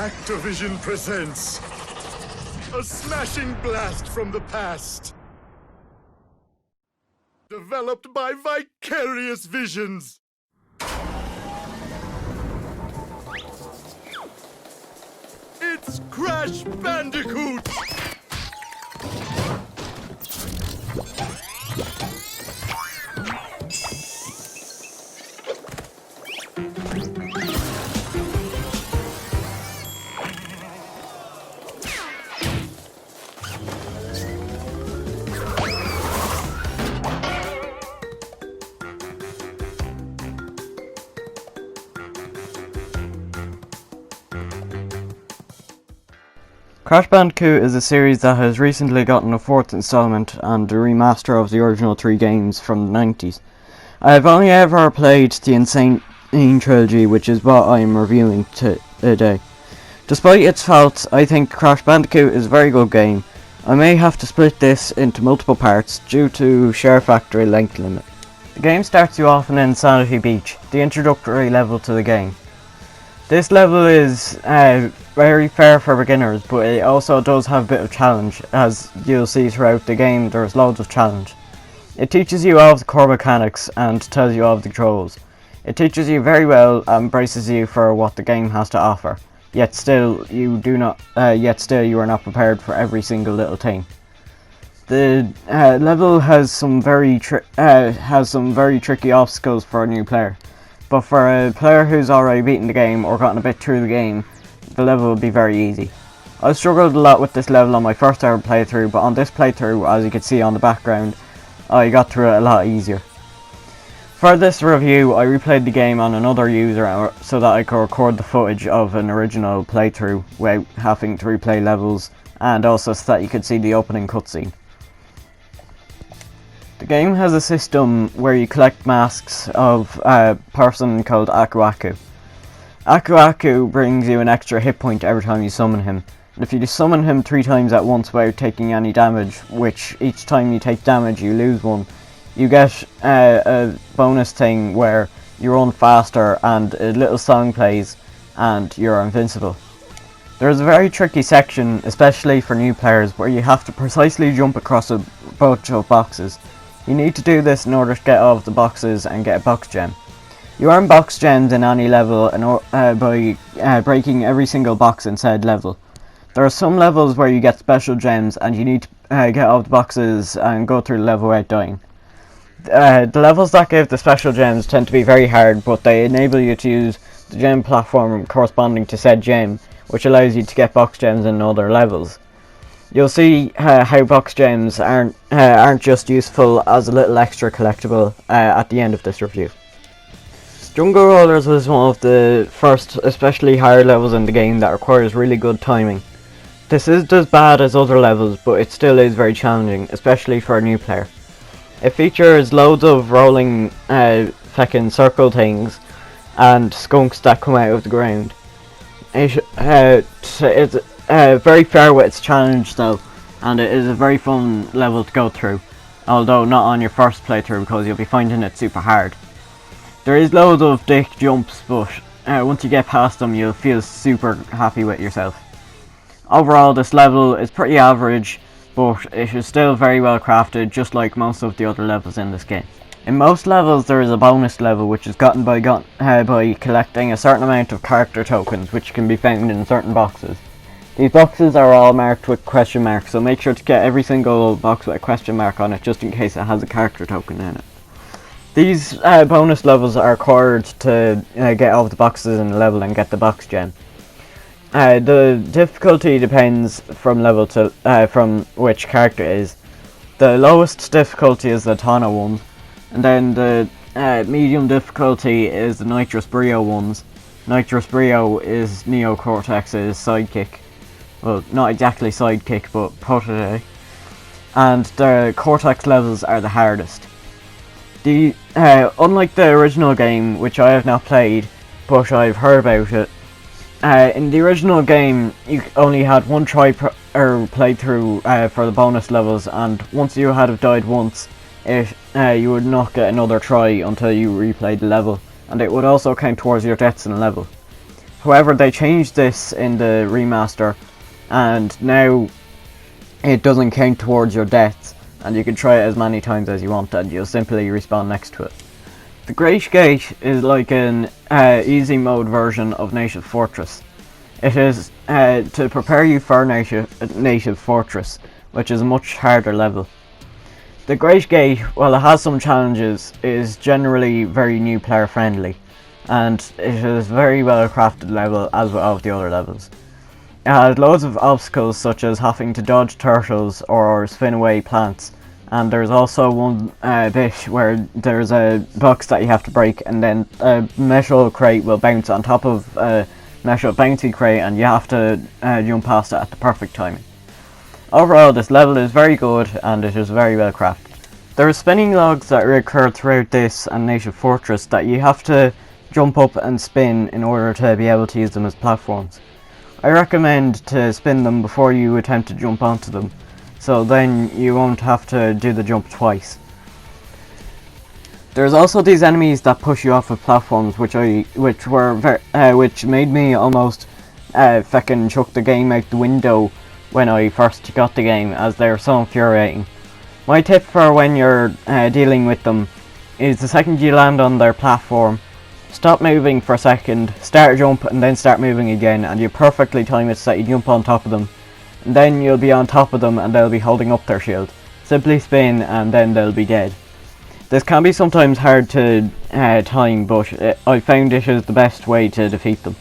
Activision presents a smashing blast from the past. Developed by Vicarious Visions. It's Crash Bandicoot! Crash Bandicoot is a series that has recently gotten a fourth installment and a remaster of the original three games from the 90s. I have only ever played the Sane Trilogy, which is what I am reviewing today. Despite its faults, I think Crash Bandicoot is a very good game. I may have to split this into multiple parts due to ShareFactory length limit. The game starts you off in Insanity Beach, the introductory level to the game. This level is very fair for beginners, but it also does have a bit of challenge. As you'll see throughout the game, there's loads of challenge. It teaches you all of the core mechanics and tells you all of the controls. It teaches you very well and braces you for what the game has to offer. Yet still, you are not prepared for every single little thing. The level has some very tricky obstacles for a new player. But for a player who's already beaten the game or gotten a bit through the game, the level will be very easy. I struggled a lot with this level on my first ever playthrough, but on this playthrough, as you can see on the background, I got through it a lot easier. For this review, I replayed the game on another user so that I could record the footage of an original playthrough without having to replay levels, and also so that you could see the opening cutscene. The game has a system where you collect masks of a person called Aku Aku. Aku Aku brings you an extra hit point every time you summon him. And if you just summon him 3 times at once without taking any damage, which each time you take damage you lose 1, you get a bonus thing where you run faster and a little song plays and you're invincible. There is a very tricky section, especially for new players, where you have to precisely jump across a bunch of boxes. You need to do this in order to get all of the boxes and get a box gem. You earn box gems in any level by breaking every single box in said level. There are some levels where you get special gems and you need to get all the boxes and go through the level without dying. The levels that give the special gems tend to be very hard, but they enable you to use the gem platform corresponding to said gem, which allows you to get box gems in other levels. You'll see how box gems aren't just useful as a little extra collectible at the end of this review. Jungle Rollers was one of the first, especially higher levels in the game that requires really good timing. This isn't as bad as other levels, but it still is very challenging, especially for a new player. It features loads of rolling feckin' circle things and skunks that come out of the ground. It's very fair with its challenge though, and it is a very fun level to go through, although not on your first playthrough because you'll be finding it super hard. There is loads of dick jumps, but once you get past them you'll feel super happy with yourself. Overall, this level is pretty average, but it is still very well crafted, just like most of the other levels in this game. In most levels there is a bonus level which is gotten by collecting a certain amount of character tokens which can be found in certain boxes. These boxes are all marked with question marks, so make sure to get every single box with a question mark on it just in case it has a character token in it. These bonus levels are required to get all of the boxes in the level and get the box gem. The difficulty depends from level to from which character it is. The lowest difficulty is the Tana ones, and then the medium difficulty is the Nitrous Brio ones. Nitrous Brio is Neo Cortex's sidekick. Well, not exactly sidekick, but Pottery. And the Cortex levels are the hardest. Unlike the original game, which I have not played, but I've heard about it, in the original game you only had one playthrough for the bonus levels, and once you had died once, you would not get another try until you replayed the level, and it would also count towards your deaths in the level. However, they changed this in the remaster, and now it doesn't count towards your deaths, and you can try it as many times as you want, and you'll simply respawn next to it. The Great Gate is like an easy mode version of Native Fortress. It is to prepare you for Native Fortress, which is a much harder level. The Great Gate, while it has some challenges, is generally very new player friendly, and it is a very well crafted level as with all of the other levels. It has loads of obstacles such as having to dodge turtles or spin away plants, and there's also one bit where there's a box that you have to break, and then a metal crate will bounce on top of a metal bouncy crate, and you have to jump past it at the perfect timing. Overall, this level is very good and it is very well crafted. There are spinning logs that recur throughout this and Native Fortress that you have to jump up and spin in order to be able to use them as platforms. I recommend to spin them before you attempt to jump onto them, so then you won't have to do the jump twice. There's also these enemies that push you off of platforms, which made me almost feckin' chuck the game out the window when I first got the game, as they're so infuriating. My tip for when you're dealing with them is the second you land on their platform, stop moving for a second, start a jump, and then start moving again, and you perfectly time it so that you jump on top of them. And then you'll be on top of them and they'll be holding up their shield. Simply spin and then they'll be dead. This can be sometimes hard to time, but I found it is the best way to defeat them.